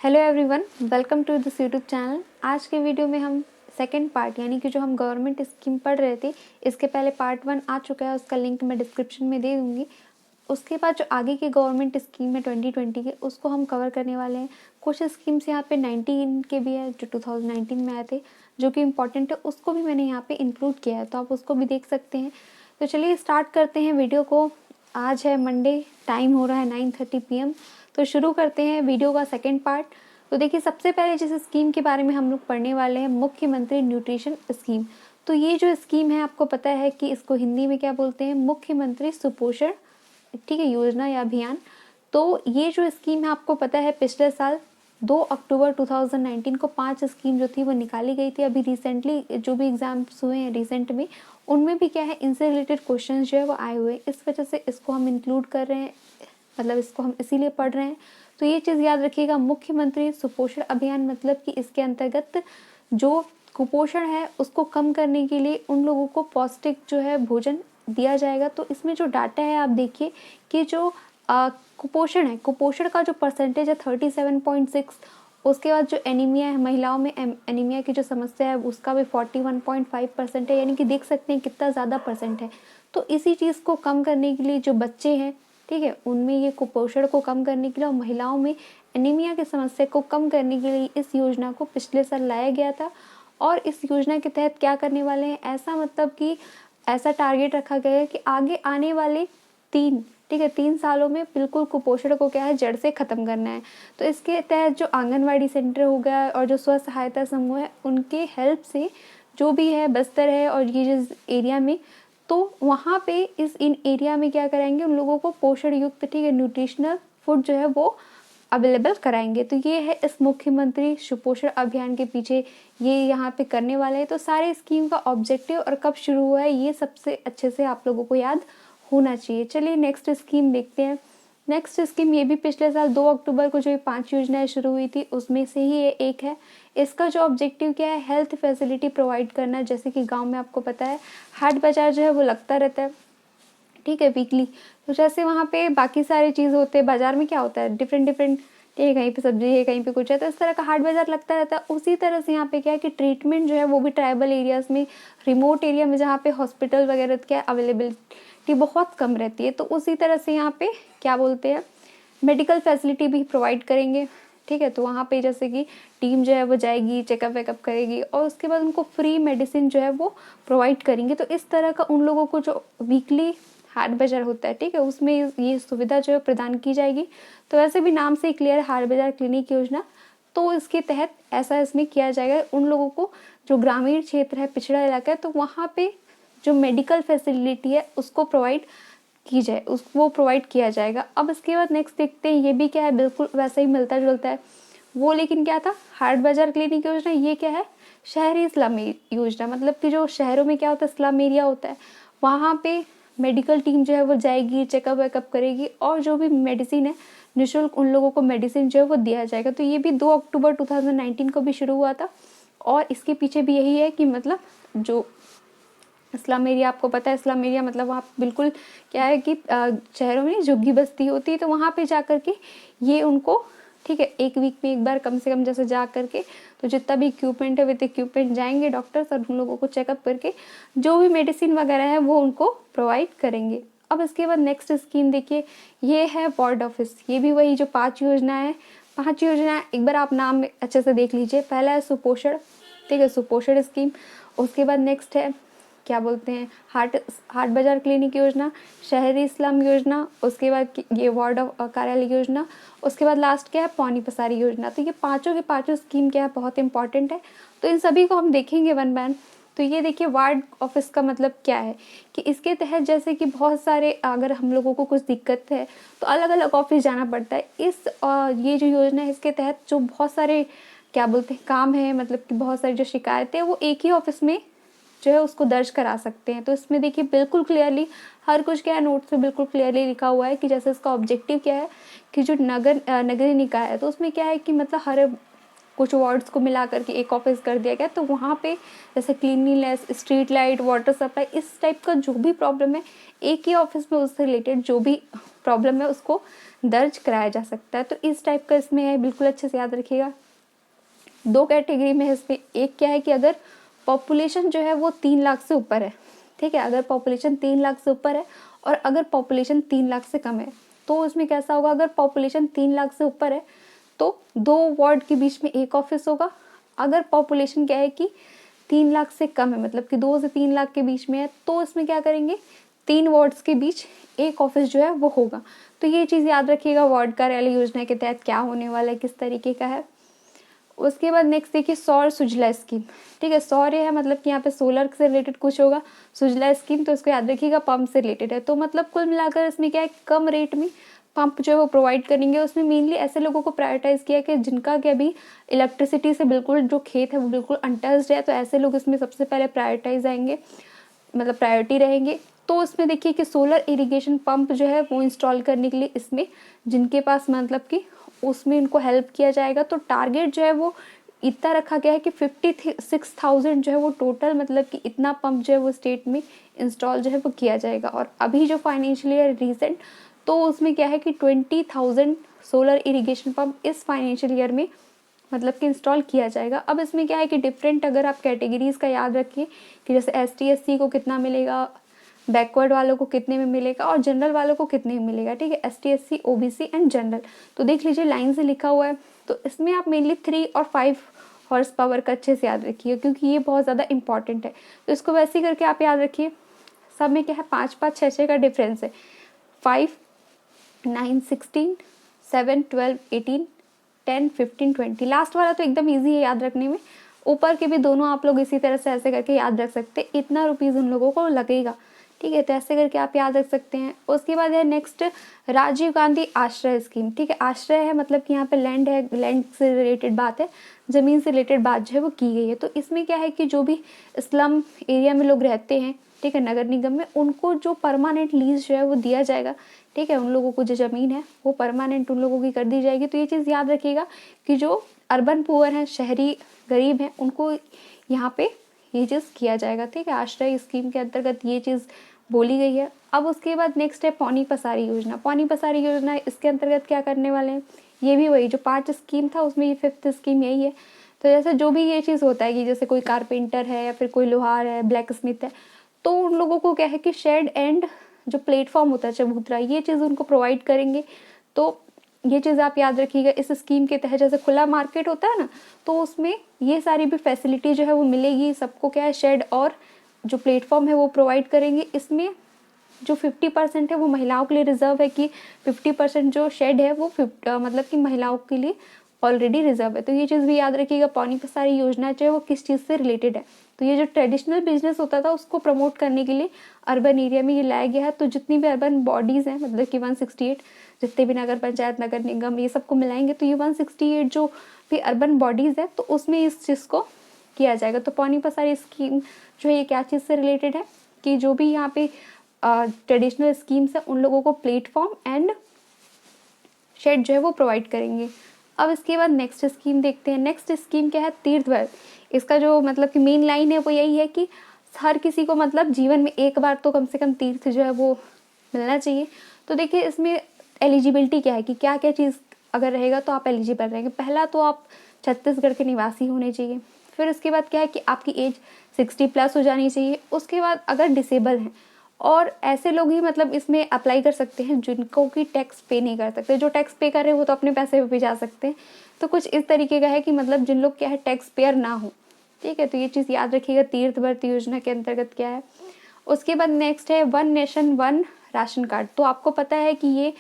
Hello everyone, welcome to this YouTube channel. आज के video में हम सेकंड पार्ट यानी कि जो हम गवर्नमेंट स्कीम पढ़ रहे थे, इसके पहले पार्ट 1 आ चुका है, उसका लिंक मैं डिस्क्रिप्शन में दे दूँगी। उसके बाद जो आगे की गवर्नमेंट स्कीम है 2020 के, उसको हम कवर करने वाले हैं। कुछ स्कीम्स यहाँ पे 19 के भी है जो 2019 में आए थे, जो कि इम्पॉर्टेंट है, उसको भी मैंने यहाँ पे इंक्लूड किया है, तो आप उसको भी देख सकते हैं। तो चलिए स्टार्ट करते हैं वीडियो को। आज है मंडे, टाइम हो रहा है 9:30 PM। तो शुरू करते हैं वीडियो का सेकंड पार्ट। तो देखिए, सबसे पहले जिस स्कीम के बारे में हम लोग पढ़ने वाले हैं, मुख्यमंत्री न्यूट्रिशन स्कीम। तो ये जो स्कीम है, आपको पता है कि इसको हिंदी में क्या बोलते हैं, मुख्यमंत्री सुपोषण, ठीक है, योजना या अभियान। तो ये जो स्कीम है, आपको पता है पिछले साल 2 अक्टूबर 2019 को 5 स्कीम जो थी वो निकाली गई थी। अभी रिसेंटली जो भी एग्जाम्स हुए हैं रिसेंट में, उनमें भी क्या है, इनसे रिलेटेड क्वेश्चन जो है वो आए हुए हैं। इस वजह से इसको हम इंक्लूड कर रहे हैं, मतलब इसको हम इसीलिए पढ़ रहे हैं। तो ये चीज़ याद रखिएगा, मुख्यमंत्री सुपोषण अभियान मतलब कि इसके अंतर्गत जो कुपोषण है उसको कम करने के लिए उन लोगों को पौष्टिक जो है भोजन दिया जाएगा। तो इसमें जो डाटा है, आप देखिए कि जो कुपोषण है, कुपोषण का जो परसेंटेज है 37.6। उसके बाद जो एनीमिया है, महिलाओं में एनीमिया की जो समस्या है उसका भी 41.5% है, यानी कि देख सकते हैं कितना ज़्यादा परसेंट है। तो इसी चीज़ को कम करने के लिए जो बच्चे हैं, ठीक है, उनमें ये कुपोषण को कम करने के लिए और महिलाओं में एनीमिया की समस्या को कम करने के लिए इस योजना को पिछले साल लाया गया था। और इस योजना के तहत क्या करने वाले हैं, ऐसा मतलब कि ऐसा टारगेट रखा गया है कि आगे आने वाले 3 सालों में बिल्कुल कुपोषण को क्या है, जड़ से ख़त्म करना है। तो इसके तहत जो आंगनवाड़ी सेंटर हो गया और जो स्व सहायता समूह है, उनके हेल्प से जो भी है बस्तर है और ये जिस एरिया में, तो वहाँ पे इन एरिया में क्या कराएंगे, उन लोगों को पोषण युक्त, ठीक है, न्यूट्रिशनल फूड जो है वो अवेलेबल कराएंगे। तो ये है इस मुख्यमंत्री सुपोषण अभियान के पीछे ये यहाँ पे करने वाले हैं। तो सारे स्कीम का ऑब्जेक्टिव और कब शुरू हुआ है, ये सबसे अच्छे से आप लोगों को याद होना चाहिए। चलिए नेक्स्ट स्कीम देखते हैं। नेक्स्ट स्कीम ये भी पिछले साल 2 अक्टूबर को जो 5 योजनाएं शुरू हुई थी उसमें से ही ये एक है। इसका जो ऑब्जेक्टिव क्या है, हेल्थ फैसिलिटी प्रोवाइड करना। जैसे कि गांव में आपको पता है हाट बाजार जो है वो लगता रहता है, ठीक है, वीकली। तो जैसे वहाँ पे बाकी सारे चीज़ होते हैं, बाजार में क्या होता है, डिफरेंट डिफरेंट, ठीक है, कहीं पे सब्जी है, कहीं पे कुछ है, तो इस तरह का हाट बाजार लगता रहता है। उसी तरह से यहाँ पे क्या है कि ट्रीटमेंट जो है वो भी ट्राइबल एरियाज़ में, रिमोट एरिया में, जहाँ पे हॉस्पिटल वगैरह क्या अवेलेबिलिटी बहुत कम रहती है, तो उसी तरह से यहाँ पे क्या बोलते हैं, मेडिकल फैसिलिटी भी प्रोवाइड करेंगे, ठीक है। तो वहाँ पे जैसे कि टीम जो है वो जाएगी, चेकअप वेकअप करेगी और उसके बाद उनको फ्री मेडिसिन जो है वो प्रोवाइड करेंगे। तो इस तरह का उन लोगों को जो वीकली हाट बाजार होता है, ठीक है, उसमें ये सुविधा जो है प्रदान की जाएगी। तो वैसे भी नाम से ही क्लियर, हाट बाजार क्लिनिक योजना, तो इसके तहत ऐसा इसमें किया जाएगा उन लोगों को जो ग्रामीण क्षेत्र है, पिछड़ा इलाका है, तो वहाँ पे जो मेडिकल फैसिलिटी है उसको प्रोवाइड की जाए, वो प्रोवाइड किया जाएगा। अब इसके बाद नेक्स्ट देखते हैं, ये भी क्या है, बिल्कुल वैसा ही मिलता जुलता है वो, लेकिन क्या था, हाट बाजार क्लिनिक योजना। ये क्या है, शहरी स्लम योजना, मतलब कि जो शहरों में क्या होता है, स्लम एरिया होता है, वहाँ पे मेडिकल टीम जो है वो जाएगी, चेकअप वेकअप करेगी और जो भी मेडिसिन है निःशुल्क उन लोगों को मेडिसिन जो है वो दिया जाएगा। तो ये भी 2 अक्टूबर 2019 को भी शुरू हुआ था और इसके पीछे भी यही है कि मतलब जो स्लम एरिया, आपको पता है स्लम एरिया मतलब वहाँ बिल्कुल क्या है कि शहरों में झुग्गी बस्ती होती है, तो वहाँ पे जा कर के ये उनको, ठीक है, एक वीक में एक बार कम से कम जैसे जा करके, तो जितना भी इक्विपमेंट है विद इक्विपमेंट जाएंगे डॉक्टर्स और उन लोगों को चेकअप करके जो भी मेडिसिन वगैरह है वो उनको प्रोवाइड करेंगे। अब इसके बाद नेक्स्ट स्कीम देखिए, ये है वार्ड ऑफिस। ये भी वही जो 5 योजना है, 5 योजना एक बार आप नाम अच्छे से देख लीजिए। पहला है सुपोषण, ठीक है, सुपोषण स्कीम। उसके बाद नेक्स्ट है क्या बोलते हैं, हाट बाजार क्लिनिक योजना, शहरी स्लम योजना, उसके बाद ये वार्ड ऑफ कार्यालय योजना, उसके बाद लास्ट क्या है, पौनी पसारी योजना। तो ये पांचों के पांचों स्कीम क्या है, बहुत इंपॉर्टेंट है। तो इन सभी को हम देखेंगे वन बाय वन। तो ये देखिए, वार्ड ऑफिस का मतलब क्या है कि इसके तहत जैसे कि बहुत सारे, अगर हम लोगों को कुछ दिक्कत है तो अलग अलग ऑफिस जाना पड़ता है। ये जो योजना है इसके तहत जो बहुत सारे क्या बोलते हैं काम है, मतलब कि बहुत सारी जो शिकायतें हैं वो एक ही ऑफिस में जो है उसको दर्ज करा सकते हैं। तो इसमें देखिए बिल्कुल क्लियरली हर कुछ क्या है, नोट्स में बिल्कुल क्लियरली लिखा हुआ है कि जैसे इसका ऑब्जेक्टिव क्या है कि जो नगरीय निकाय है, तो उसमें क्या है कि मतलब हर कुछ वार्ड्स को मिला करके एक ऑफिस कर दिया गया, तो वहाँ पे जैसे cleanliness, street light, water supply, इस टाइप का जो भी प्रॉब्लम है एक ही ऑफिस में उससे रिलेटेड जो भी प्रॉब्लम है उसको दर्ज कराया जा सकता है। तो इस टाइप का इसमें है, बिल्कुल अच्छे से याद रखिएगा। 2 कैटेगरी में है इसमें। एक क्या है कि अगर पॉपुलेशन जो है वो 3 लाख से ऊपर है, ठीक है, अगर पॉपुलेशन 3 लाख से ऊपर है और अगर पॉपुलेशन 3 लाख से कम है, तो उसमें कैसा होगा, अगर पॉपुलेशन 3 लाख से ऊपर है तो 2 वार्ड के बीच में एक ऑफिस होगा। अगर पॉपुलेशन क्या है कि 3 लाख से कम है, मतलब कि 2 से 3 लाख के बीच में है, तो इसमें क्या करेंगे, 3 वार्ड्स के बीच एक ऑफिस जो है वो होगा। तो ये चीज़ याद रखिएगा, वार्ड कार्यालय योजना के तहत क्या होने वाला है, किस तरीके का है। उसके बाद नेक्स्ट देखिए सौर सुजला स्कीम, ठीक है, सौर्य है मतलब कि यहाँ पे सोलर से रिलेटेड कुछ होगा, सुजला स्कीम तो इसको याद रखिएगा पंप से रिलेटेड है। तो मतलब कुल मिलाकर इसमें क्या है, कम रेट में पंप जो है वो प्रोवाइड करेंगे। उसमें मेनली ऐसे लोगों को प्रायोरिटाइज किया कि जिनका क्या भी इलेक्ट्रिसिटी से बिल्कुल जो खेत है वो बिल्कुल अनटच्ड है, तो ऐसे लोग इसमें सबसे पहले प्रायोरिटाइज आएंगे, मतलब प्रायोरिटी रहेंगे। तो उसमें देखिए कि सोलर इरिगेशन पंप जो है वो इंस्टॉल करने के लिए इसमें जिनके पास मतलब कि उसमें इनको हेल्प किया जाएगा। तो टारगेट जो है वो इतना रखा गया है कि 56,000 जो है वो टोटल, मतलब कि इतना पंप जो है वो स्टेट में इंस्टॉल जो है वो किया जाएगा। और अभी जो फाइनेंशियल ईयर रिसेंट, तो उसमें क्या है कि 20,000 सोलर इरिगेशन पंप इस फाइनेंशियल ईयर में मतलब कि इंस्टॉल किया जाएगा। अब इसमें क्या है कि डिफरेंट, अगर आप कैटेगरीज का याद रखिए कि जैसे ST SC को कितना मिलेगा, बैकवर्ड वालों को कितने में मिलेगा और जनरल वालों को कितने में मिलेगा, ठीक है, ST SC OBC and general. तो देख लीजिए लाइन से लिखा हुआ है, तो इसमें आप मेनली 3 और 5 हॉर्स पावर का अच्छे से याद रखिए क्योंकि ये बहुत ज़्यादा इंपॉर्टेंट है। तो इसको वैसे ही करके आप याद रखिए, सब में क्या है 5 5 6 6 का डिफरेंस है, 5 9 16 7 12 18 10 15 20। लास्ट वाला तो एकदम ईजी है याद रखने में, ऊपर के भी दोनों आप लोग इसी तरह से ऐसे करके याद रख सकते, इतना रुपीज़ उन लोगों को लगेगा, ठीक है, तो ऐसे करके आप याद रख सकते हैं। उसके बाद है नेक्स्ट राजीव गांधी आश्रय स्कीम, ठीक है, आश्रय है मतलब कि यहाँ पे लैंड है, लैंड से रिलेटेड बात है, ज़मीन से रिलेटेड बात जो है वो की गई है। तो इसमें क्या है कि जो भी स्लम एरिया में लोग रहते हैं, ठीक है, नगर निगम में, उनको जो परमानेंट लीज जो है वो दिया जाएगा, ठीक है, उन लोगों को जो ज़मीन है वो परमानेंट उन लोगों की कर दी जाएगी। तो ये चीज़ याद रखिएगा कि जो अर्बन पुअर हैं, शहरी गरीब हैं, उनको यहाँ पे ये चीज़ किया जाएगा, ठीक है, आश्रय स्कीम के अंतर्गत ये चीज़ बोली गई है। अब उसके बाद नेक्स्ट है पौनी पसारी योजना। पौनी पसारी योजना इसके अंतर्गत क्या करने वाले हैं, ये भी वही जो 5 स्कीम था उसमें ये 5th स्कीम यही है। तो जैसे जो भी ये चीज़ होता है कि जैसे कोई कारपेंटर है या फिर कोई लोहार है, ब्लैक स्मिथ है, तो उन लोगों को क्या है कि शेड एंड जो प्लेटफॉर्म होता है चबूतरा, ये चीज़ उनको प्रोवाइड करेंगे। तो ये चीज़ आप याद रखिएगा, इस स्कीम के तहत जैसे खुला मार्केट होता है ना, तो उसमें ये सारी भी फैसिलिटी जो है वो मिलेगी सबको, क्या है शेड और जो प्लेटफॉर्म है वो प्रोवाइड करेंगे। इसमें जो 50% है वो महिलाओं के लिए रिजर्व है कि 50% जो शेड है वो मतलब कि महिलाओं के लिए ऑलरेडी रिजर्व है। तो ये चीज़ भी याद रखिएगा, पौनी पसारी योजना जो है वो किस चीज़ से रिलेटेड है। तो ये जो ट्रेडिशनल बिजनेस होता था उसको प्रमोट करने के लिए अर्बन एरिया में ये लाया गया है। तो जितनी भी अर्बन बॉडीज़ हैं, मतलब कि 168 जितने भी नगर पंचायत, नगर निगम, ये सबको मिलाएंगे तो ये 168 जो भी अर्बन बॉडीज़ है तो उसमें इस चीज़ को किया जाएगा। तो पौनी पसारी स्कीम जो है ये क्या चीज़ से रिलेटेड है कि जो भी यहाँ पे ट्रेडिशनल स्कीम्स है उन लोगों को प्लेटफॉर्म एंड शेड जो है वो प्रोवाइड करेंगे। अब इसके बाद नेक्स्ट स्कीम देखते हैं। नेक्स्ट स्कीम क्या है, तीर्थ वर्ग। इसका जो मतलब कि मेन लाइन है वो यही है कि हर किसी को मतलब जीवन में एक बार तो कम से कम तीर्थ जो है वो मिलना चाहिए। तो देखिए इसमें एलिजिबिलिटी क्या है कि क्या क्या चीज़ अगर रहेगा तो आप एलिजिबल रहेंगे। पहला तो आप छत्तीसगढ़ के निवासी होने चाहिए, फिर उसके बाद क्या है कि आपकी एज 60+ हो जानी चाहिए। उसके बाद अगर डिसेबल हैं और ऐसे लोग ही मतलब इसमें अप्लाई कर सकते हैं जिनको कि टैक्स पे नहीं कर सकते, जो टैक्स पे कर रहे हैं वो तो अपने पैसे पे भी जा सकते हैं। तो कुछ इस तरीके का है कि मतलब जिन लोग क्या है टैक्स पेयर ना हो, ठीक है, तो ये चीज़ याद रखिएगा तीर्थ वर्ग योजना के अंतर्गत क्या है। उसके बाद नेक्स्ट है 1 नेशन 1 राशन कार्ड। तो आपको पता है कि ये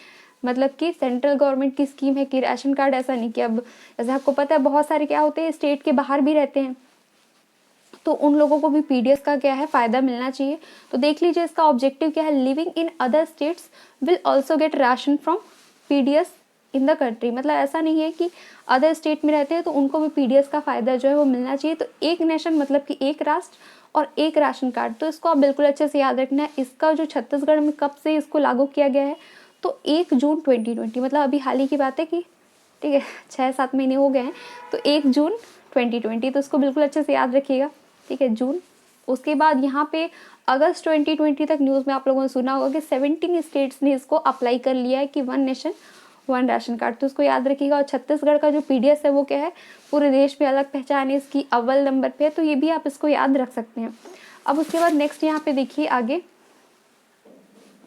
मतलब कि सेंट्रल गवर्नमेंट की स्कीम है कि राशन कार्ड ऐसा नहीं कि अब जैसे आपको पता है बहुत सारे क्या होते हैं स्टेट के बाहर भी रहते हैं, तो उन लोगों को भी पीडीएस का क्या है फ़ायदा मिलना चाहिए। तो देख लीजिए इसका ऑब्जेक्टिव क्या है, living in other states will also get ration from PDS in the country. मतलब ऐसा नहीं है कि अदर स्टेट में रहते हैं तो उनको भी पीडीएस का फ़ायदा जो है वो मिलना चाहिए। तो एक नेशन मतलब कि एक राष्ट्र और एक राशन कार्ड, तो इसको आप बिल्कुल अच्छे से याद रखना है। इसका जो छत्तीसगढ़ में कब से इसको लागू किया गया है, तो 1 जून 2020, मतलब अभी हाल ही की बात है कि ठीक है, 6-7 महीने हो गए हैं। तो 1 जून 2020, तो इसको बिल्कुल अच्छे से याद रखिएगा, ठीक है, जून। उसके बाद यहाँ पे अगस्त 2020 तक न्यूज़ में आप लोगों ने सुना होगा कि 17 स्टेट्स ने इसको अप्लाई कर लिया है कि 1 नेशन 1 राशन कार्ड, तो उसको याद रखिएगा। और छत्तीसगढ़ का जो पीडीएस है वो क्या है, पूरे देश में अलग पहचान है इसकी, अव्वल नंबर पे है, तो ये भी आप इसको याद रख सकते हैं। अब उसके बाद नेक्स्ट यहाँ पे देखिए आगे,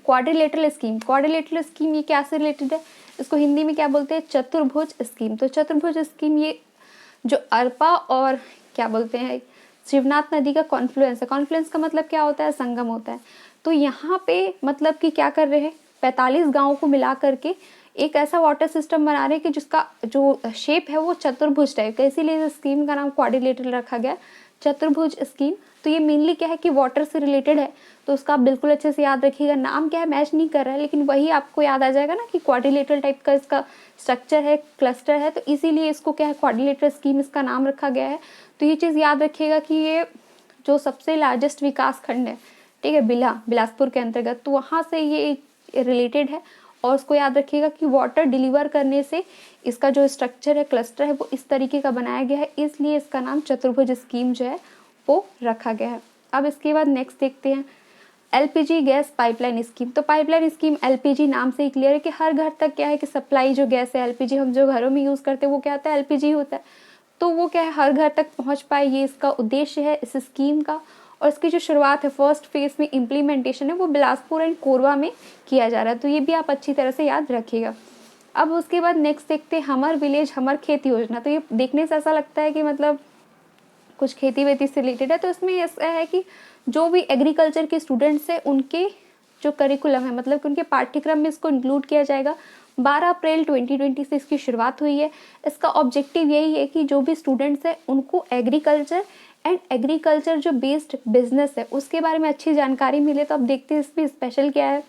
क्वाड्रिलेटरल स्कीम। क्वाड्रिलेटरल स्कीम ये क्या से रिलेटेड है, इसको हिंदी में क्या बोलते हैं, चतुर्भुज स्कीम। तो चतुर्भुज स्कीम ये जो अरपा और क्या बोलते हैं शिवनाथ नदी का कॉन्फ्लुएंस है। कॉन्फ्लुएंस का मतलब क्या होता है, संगम होता है। तो यहाँ पे मतलब कि क्या कर रहे हैं, 45 गाँवों को मिला करके एक ऐसा वाटर सिस्टम बना रहे हैं कि जिसका जो शेप है वो चतुर्भुज टाइप का, इसीलिए इस स्कीम का नाम क्वाड्रिलेटरल रखा गया, चतुर्भुज स्कीम। तो ये मेनली क्या है कि वाटर से रिलेटेड है, तो उसका आप बिल्कुल अच्छे से याद रखिएगा। नाम क्या है मैच नहीं कर रहा है, लेकिन वही आपको याद आ जाएगा ना कि क्वाड्रिलेटरल टाइप का इसका स्ट्रक्चर है, क्लस्टर है, तो इसीलिए इसको क्या है, क्वाड्रिलेटरल स्कीम इसका नाम रखा गया है। तो ये चीज़ याद रखिएगा कि ये जो सबसे लार्जेस्ट विकास खंड है, ठीक है, बिलासपुर के अंतर्गत, तो वहाँ से ये रिलेटेड है। और उसको याद रखिएगा कि वाटर डिलीवर करने से इसका जो स्ट्रक्चर है, क्लस्टर है, वो इस तरीके का बनाया गया है, इसलिए इसका नाम चतुर्भुज स्कीम जो है वो रखा गया है। अब इसके बाद नेक्स्ट देखते हैं एलपीजी गैस पाइपलाइन स्कीम। तो पाइपलाइन स्कीम एलपीजी नाम से ही क्लियर है कि हर घर तक क्या है कि सप्लाई जो गैस है, एलपीजी हम जो घरों में यूज़ करते हैं वो क्या होता है, एलपीजी होता है। तो वो क्या है हर घर तक पहुंच पाए, ये इसका उद्देश्य है इस स्कीम का। और इसकी जो शुरुआत है, फर्स्ट फेज में इम्प्लीमेंटेशन है, वो बिलासपुर एंड कोरबा में किया जा रहा है। तो ये भी आप अच्छी तरह से याद रखिएगा। अब उसके बाद नेक्स्ट देखते हैं हमर विलेज हमर खेत योजना। तो ये देखने से ऐसा लगता है कि मतलब कुछ खेती वेती से रिलेटेड है। तो इसमें ऐसा है कि जो भी एग्रीकल्चर के स्टूडेंट्स हैं उनके जो करिकुलम है, मतलब कि उनके पाठ्यक्रम में इसको इंक्लूड किया जाएगा। 12 अप्रैल 2020 से इसकी शुरुआत हुई है। इसका ऑब्जेक्टिव यही है कि जो भी स्टूडेंट्स हैं उनको एग्रीकल्चर एंड एग्रीकल्चर जो बेस्ड बिजनेस है उसके बारे में अच्छी जानकारी मिले। तो अब देखते हैं इसमें स्पेशल क्या है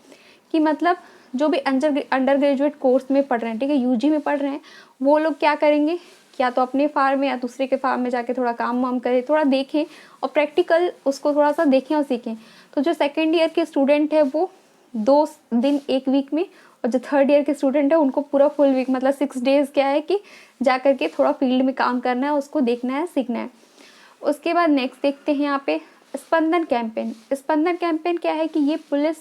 कि मतलब जो भी अंडर ग्रेजुएट कोर्स में पढ़ रहे हैं, ठीक है, यूजी में पढ़ रहे हैं, वो लोग क्या करेंगे, या तो अपने फार्म में या दूसरे के फार्म में जाके थोड़ा काम वाम करें, थोड़ा देखें और प्रैक्टिकल उसको थोड़ा सा देखें और सीखें। तो जो सेकेंड ईयर के स्टूडेंट है वो 2 दिन 1 वीक में, और जो थर्ड ईयर के स्टूडेंट है उनको पूरा फुल वीक मतलब 6 डेज क्या है कि जा करके थोड़ा फील्ड में काम करना है, उसको देखना है, सीखना है। उसके बाद नेक्स्ट देखते हैं यहाँ पे स्पंदन कैंपेन। स्पंदन कैंपेन क्या है कि ये पुलिस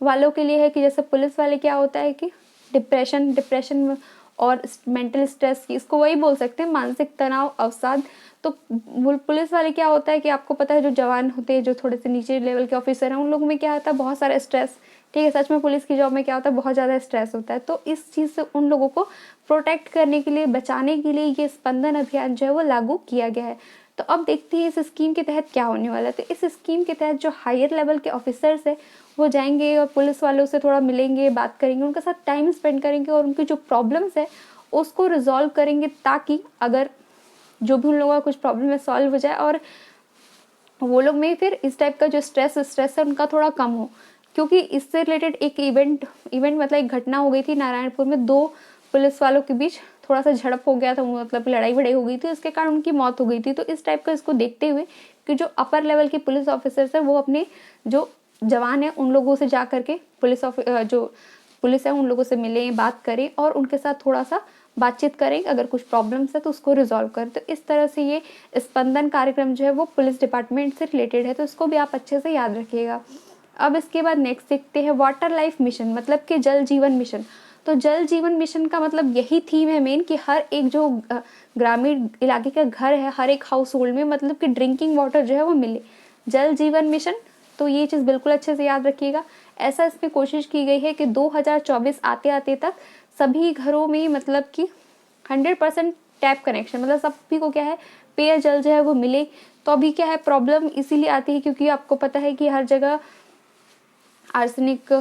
वालों के लिए है कि जैसे पुलिस वाले क्या होता है कि डिप्रेशन और मेंटल स्ट्रेस, इसको वही बोल सकते हैं मानसिक तनाव, अवसाद। तो पुलिस वाले क्या होता है कि आपको पता है जो जवान होते हैं, जो थोड़े से नीचे लेवल के ऑफिसर हैं, उन लोगों में क्या होता है बहुत सारा स्ट्रेस, ठीक है। सच में पुलिस की जॉब में क्या होता है बहुत ज़्यादा स्ट्रेस होता है। तो इस चीज़ से उन लोगों को प्रोटेक्ट करने के लिए, बचाने के लिए ये स्पंदन अभियान जो है वो लागू किया गया है। तो अब देखते हैं इस स्कीम के तहत क्या होने वाला है। तो इस स्कीम के तहत जो हायर लेवल के ऑफिसर्स हैं वो जाएंगे और पुलिस वालों से थोड़ा मिलेंगे, बात करेंगे, उनके साथ टाइम स्पेंड करेंगे और उनकी जो प्रॉब्लम्स है उसको रिजॉल्व करेंगे, ताकि अगर जो भी उन लोगों का कुछ प्रॉब्लम है सॉल्व हो जाए और वो लोग में फिर इस टाइप का जो स्ट्रेस है उनका थोड़ा कम हो। क्योंकि इससे रिलेटेड एक इवेंट मतलब एक घटना हो गई थी नारायणपुर में, 2 पुलिस वालों के बीच थोड़ा सा झड़प हो गया था, मतलब लड़ाई वड़ाई हो गई थी, उसके कारण उनकी मौत हो गई थी। तो इस टाइप का इसको देखते हुए कि जो अपर लेवल के पुलिस ऑफिसर्स है वो अपने जो जवान है उन लोगों से जा करके जो पुलिस है उन लोगों से मिलें, बात करें और उनके साथ थोड़ा सा बातचीत करें, अगर कुछ प्रॉब्लम्स है तो उसको रिजॉल्व करें। तो इस तरह से ये स्पंदन कार्यक्रम जो है वो पुलिस डिपार्टमेंट से रिलेटेड है, तो इसको भी आप अच्छे से याद रखिएगा। अब इसके बाद नेक्स्ट देखते हैं वाटर लाइफ मिशन, मतलब कि जल जीवन मिशन। तो जल जीवन मिशन का मतलब यही थीम है मेन कि हर एक जो ग्रामीण इलाके का घर है, हर एक हाउस होल्ड में मतलब कि ड्रिंकिंग वाटर जो है वो मिले, जल जीवन मिशन। तो ये चीज़ बिल्कुल अच्छे से याद रखिएगा। ऐसा इसमें कोशिश की गई है कि 2024 आते आते तक सभी घरों में मतलब कि 100% टैप कनेक्शन, मतलब सभी को क्या है पेयजल जो है वो मिले। तो अभी क्या है प्रॉब्लम इसीलिए आती है क्योंकि आपको पता है कि हर जगह आर्सेनिक,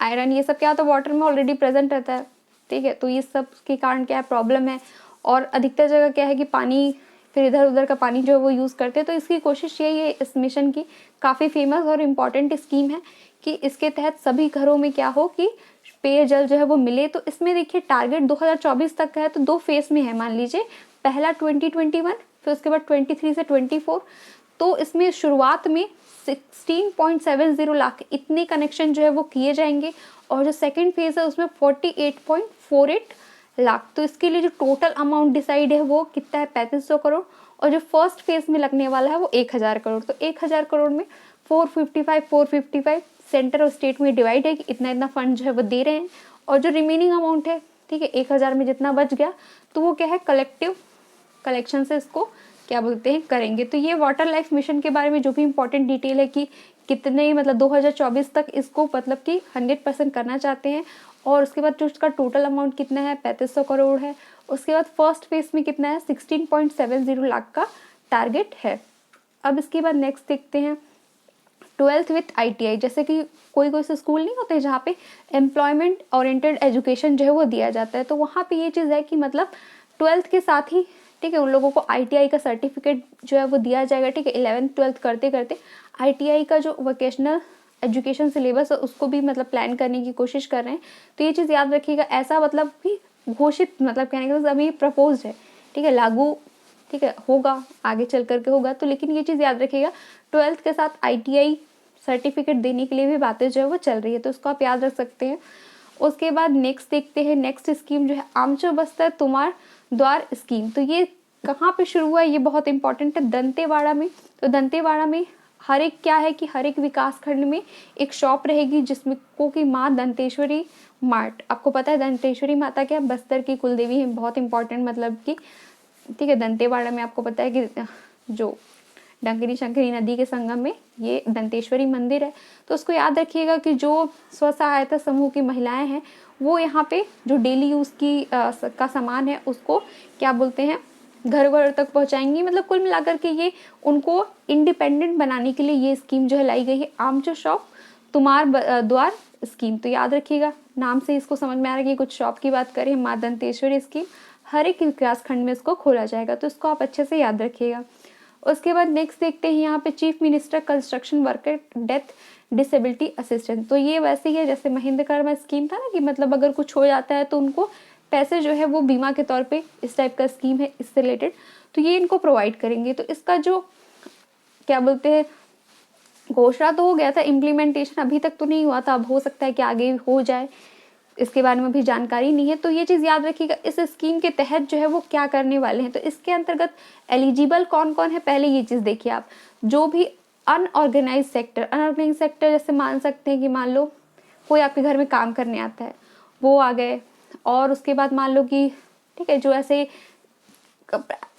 आयरन, ये सब क्या होता है वाटर में ऑलरेडी प्रेजेंट रहता है, ठीक है। तो ये सब के कारण क्या है प्रॉब्लम है। और अधिकतर जगह क्या है कि पानी फिर इधर उधर का पानी जो है वो यूज़ करते हैं। तो इसकी कोशिश यही है इस मिशन की, काफ़ी फेमस और इम्पॉर्टेंट स्कीम है कि इसके तहत सभी घरों में क्या हो कि पेयजल जो है वो मिले। तो इसमें देखिए टारगेट 2024 तक का है, तो 2 फेज में है। मान लीजिए पहला 2021, फिर उसके बाद 23 से 24। तो इसमें शुरुआत में 16.70 लाख इतने कनेक्शन जो है वो किए जाएंगे और जो सेकंड फेज है उसमें 48.48 लाख। तो इसके लिए जो टोटल अमाउंट डिसाइड है वो कितना है 3500 करोड़, और जो फर्स्ट फेज में लगने वाला है वो 1000 करोड़। तो 1000 करोड़ में 455 सेंटर और स्टेट में डिवाइड है कि इतना इतना फंड जो है वो दे रहे हैं, और जो रिमेनिंग अमाउंट है, ठीक है, 1000 में जितना बच गया तो वो क्या है कलेक्टिव कलेक्शन से इसको क्या बोलते हैं करेंगे। तो ये वाटर लाइफ मिशन के बारे में जो भी इंपॉर्टेंट डिटेल है कि कितने मतलब 2024 तक इसको मतलब कि 100% करना चाहते हैं, और उसके बाद जो उसका टोटल अमाउंट कितना है 3500 करोड़ है। उसके बाद फर्स्ट फेज में कितना है 16.70 लाख का टारगेट है। अब इसके बाद नेक्स्ट देखते हैं 12th विथ ITI। जैसे कि कोई कोई से स्कूल नहीं होते जहाँ पे एम्प्लॉयमेंट ओरिएंटेड एजुकेशन जो है वो दिया जाता है, तो वहाँ पे ये चीज़ है कि मतलब 12th के साथ ही, ठीक है, उन लोगों को ITI का सर्टिफिकेट जो है वो दिया जाएगा, ठीक है। 11th 12th करते करते ITI का जो वोकेशनल एजुकेशन सिलेबस है उसको भी मतलब प्लान करने की कोशिश कर रहे हैं। तो ये चीज़ याद रखिएगा, ऐसा मतलब कि घोषित मतलब कहने का मतलब अभी प्रपोज्ड है, ठीक है, लागू, ठीक है, होगा आगे चल करके होगा। तो लेकिन ये चीज़ याद रखिएगा 12th के साथ ITI सर्टिफिकेट देने के लिए भी बातें जो है वो चल रही है, तो उसको आप याद रख सकते हैं। उसके बाद नेक्स्ट देखते हैं, नेक्स्ट स्कीम जो है आमचो बस्तर तुम्हार द्वार स्कीम। तो ये कहाँ पे शुरू हुआ है, ये बहुत इंपॉर्टेंट है, दंतेवाड़ा में। तो दंतेवाड़ा में हर एक क्या है कि हर एक विकास खंड में एक शॉप रहेगी जिसमें को कि माँ दंतेश्वरी मार्ट। आपको पता है दंतेश्वरी माता क्या बस्तर की कुलदेवी है, बहुत इंपॉर्टेंट मतलब कि, ठीक है। दंतेवाड़ा में आपको पता है कि जो डंकरी शंकरी नदी के संगम में ये दंतेश्वरी मंदिर है। तो उसको याद रखिएगा कि जो स्व सहायता समूह की महिलाएं हैं वो यहाँ पे जो डेली यूज़ की का सामान है उसको क्या बोलते हैं घर घर तक पहुँचाएंगी। मतलब कुल मिलाकर के ये उनको इंडिपेंडेंट बनाने के लिए ये स्कीम जो है लाई गई है, आमचो शॉप तुम्हार द्वार स्कीम। तो याद रखिएगा, नाम से इसको समझ में आ रहा है कि कुछ शॉप की बात करें। माँ दंतेश्वरी स्कीम हर एक विकास खंड में इसको खोला जाएगा, तो इसको आप अच्छे से याद रखिएगा। उसके बाद नेक्स्ट देखते हैं यहाँ पे chief minister construction worker death disability assistance. तो ये वैसे ही है जैसे महेंद्र कर्मा स्कीम था ना, कि मतलब अगर कुछ हो जाता है तो उनको पैसे जो है वो बीमा के तौर पे, इस टाइप का स्कीम है इससे रिलेटेड, तो ये इनको प्रोवाइड करेंगे। तो इसका जो क्या बोलते हैं घोषणा तो हो गया था, इम्प्लीमेंटेशन अभी तक तो नहीं हुआ था, अब हो सकता है कि आगे हो जाए, इसके बारे में भी जानकारी नहीं है। तो ये चीज़ याद रखिएगा, इस स्कीम के तहत जो है वो क्या करने वाले हैं। तो इसके अंतर्गत एलिजिबल कौन कौन है, पहले ये चीज़ देखिए आप। जो भी अनऑर्गेनाइज सेक्टर जैसे मान सकते हैं कि मान लो कोई आपके घर में काम करने आता है वो आ गए, और उसके बाद मान लो कि ठीक है जो ऐसे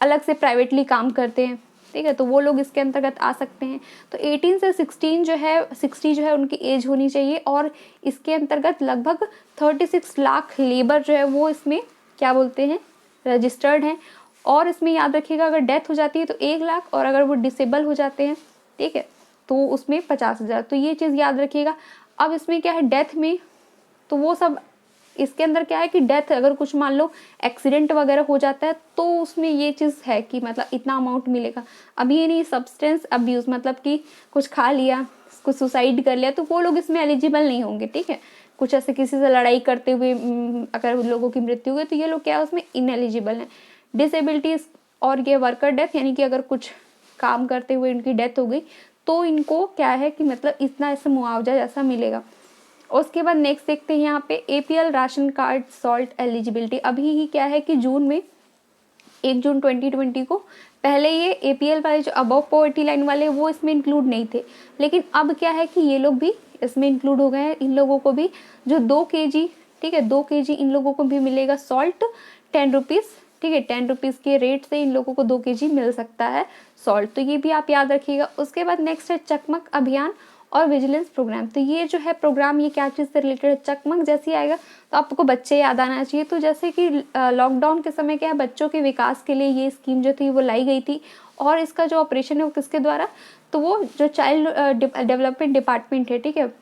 अलग से प्राइवेटली काम करते हैं, ठीक है, तो वो लोग इसके अंतर्गत आ सकते हैं। तो 18 से 16 जो है 60 जो है उनकी एज होनी चाहिए, और इसके अंतर्गत लगभग 36 लाख लेबर जो है वो इसमें क्या बोलते हैं रजिस्टर्ड हैं। और इसमें याद रखिएगा अगर डेथ हो जाती है तो 1 लाख, और अगर वो डिसेबल हो जाते हैं, ठीक है, तो उसमें 50,000। तो ये चीज़ याद रखिएगा। अब इसमें क्या है डेथ में, तो वो सब इसके अंदर क्या है कि डेथ अगर कुछ मान लो एक्सीडेंट वगैरह हो जाता है तो उसमें ये चीज़ है कि मतलब इतना अमाउंट मिलेगा। अब ये नहीं सब्सटेंस अब्यूज मतलब कि कुछ खा लिया, कुछ सुसाइड कर लिया, तो वो लोग इसमें एलिजिबल नहीं होंगे, ठीक है। कुछ ऐसे किसी से लड़ाई करते हुए अगर उन लोगों की मृत्यु हुई तो ये लोग क्या है उसमें इनएलिजिबल हैं। डिसेबिलिटीज और ये वर्कर डेथ यानी कि अगर कुछ काम करते हुए उनकी डेथ हो गई तो इनको क्या है कि मतलब इतना ऐसा मुआवजा जैसा मिलेगा। उसके बाद नेक्स्ट देखते हैं यहाँ पे APL ration card salt eligibility. अभी ही क्या है कि जून में 1 जून 2020 को पहले ये APL वाले जो अबव पॉवर्टी लाइन वाले वो इसमें इंक्लूड नहीं थे, लेकिन अब क्या है कि ये लोग भी इसमें इंक्लूड हो गए हैं। इन लोगों को भी जो 2 kg, ठीक है 2 kg इन लोगों को भी मिलेगा सॉल्ट 10 रुपीज़, ठीक है 10 रुपीज़ के रेट से इन लोगों को 2 kg मिल सकता है सॉल्ट। तो ये भी आप याद रखिएगा। उसके बाद नेक्स्ट है चकमक अभियान और विजिलेंस प्रोग्राम। तो ये जो है प्रोग्राम ये क्या चीज़ से रिलेटेड है, चकमक जैसे आएगा तो आपको बच्चे याद आना चाहिए। तो जैसे कि लॉकडाउन के समय क्या है बच्चों के विकास के लिए ये स्कीम जो थी वो लाई गई थी, और इसका जो ऑपरेशन है वो किसके द्वारा, तो वो जो चाइल्ड डेवलपमेंट डिपार्टमेंट है, ठीक है,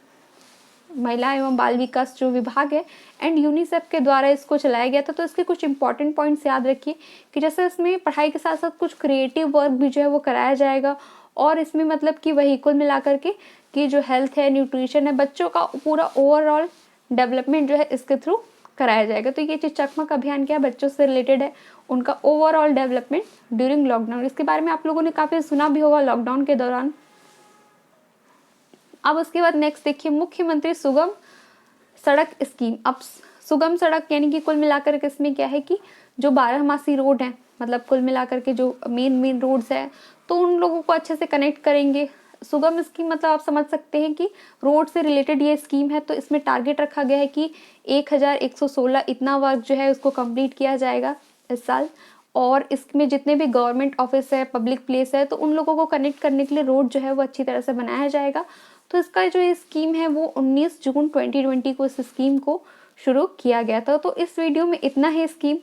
महिला एवं बाल विकास जो विभाग है एंड यूनिसेफ के द्वारा इसको चलाया गया था। तो इसके कुछ इंपॉर्टेंट पॉइंट्स याद रखिए कि जैसे इसमें पढ़ाई के साथ साथ कुछ क्रिएटिव वर्क भी जो है वो कराया जाएगा, और इसमें मतलब कि वही कुल मिलाकर के कि जो हेल्थ है न्यूट्रिशन है बच्चों का पूरा ओवरऑल डेवलपमेंट जो है इसके थ्रू कराया जाएगा। तो ये चीज़ चकमक अभियान क्या बच्चों से रिलेटेड है, उनका ओवरऑल डेवलपमेंट ड्यूरिंग लॉकडाउन। इसके बारे में आप लोगों ने काफ़ी सुना भी होगा लॉकडाउन के दौरान। अब उसके बाद नेक्स्ट देखिए मुख्यमंत्री सुगम सड़क स्कीम। अब सुगम सड़क यानी कि कुल मिलाकर के इसमें क्या है कि जो बारहमासी रोड हैं, मतलब कुल मिलाकर के जो मेन रोड्स हैं, तो उन लोगों को अच्छे से कनेक्ट करेंगे। सुगम स्कीम मतलब आप समझ सकते हैं कि रोड से रिलेटेड ये स्कीम है, तो इसमें टारगेट रखा गया है कि 1116 इतना वर्क जो है उसको कंप्लीट किया जाएगा इस साल। और इसमें जितने भी गवर्नमेंट ऑफिस है, पब्लिक प्लेस है, तो उन लोगों को कनेक्ट करने के लिए रोड जो है वो अच्छी तरह से बनाया जाएगा। तो इसका जो ये स्कीम है वो 19 जून 2020 को इस स्कीम को शुरू किया गया था। तो इस वीडियो में इतना है स्कीम,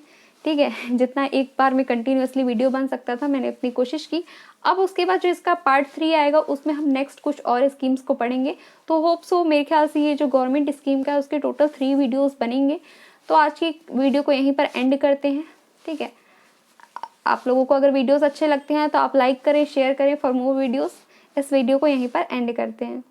ठीक है, जितना एक बार में कंटिन्यूअसली वीडियो बन सकता था मैंने अपनी कोशिश की। अब उसके बाद जो इसका पार्ट 3 आएगा उसमें हम नेक्स्ट कुछ और स्कीम्स को पढ़ेंगे। तो होप सो मेरे ख्याल से ये जो गवर्नमेंट स्कीम का है उसके टोटल 3 वीडियोस बनेंगे। तो आज की वीडियो को यहीं पर एंड करते हैं, ठीक है। आप लोगों को अगर वीडियोस अच्छे लगते हैं तो आप लाइक करें, शेयर करें फॉर मोर वीडियोस। इस वीडियो को यहीं पर एंड करते हैं।